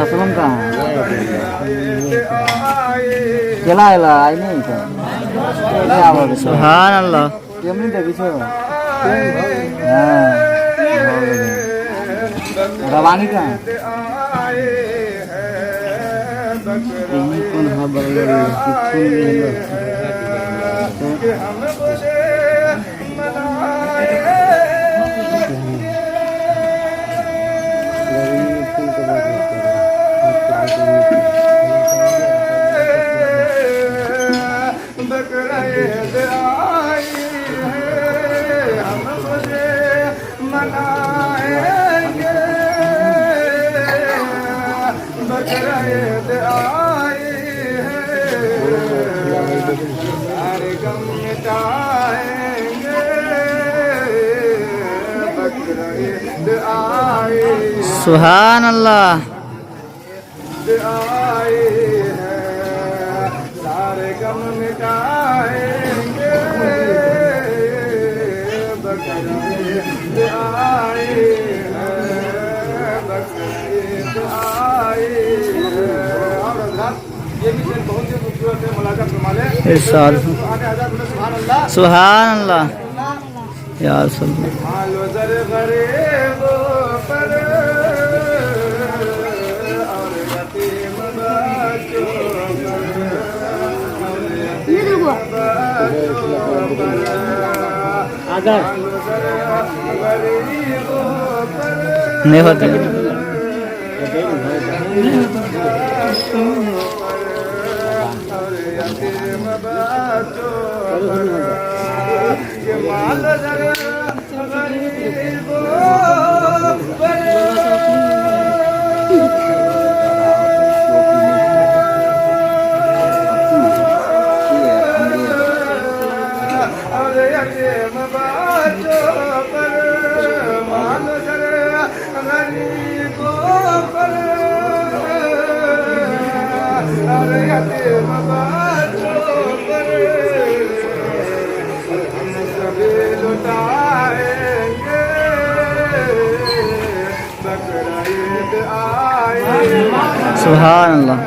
सलम कहाँ है? केला एला आई नहीं था। सुभान अल्लाह। केम नहीं देखी छो? हाँ। रवानी कहाँ? यही कौन है बरबर सुभान अल्लाह। सारे गम मिटाएंगे बकरीद आए बकरीद आए। ये भी बहुत ही खूबसूरत है मुलाकात माले। सुभान अल्लाह या नहीं होते सुभान अल्लाह।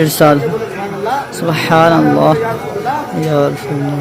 इरशाद सुभान अल्लाह या रसूलल्लाह।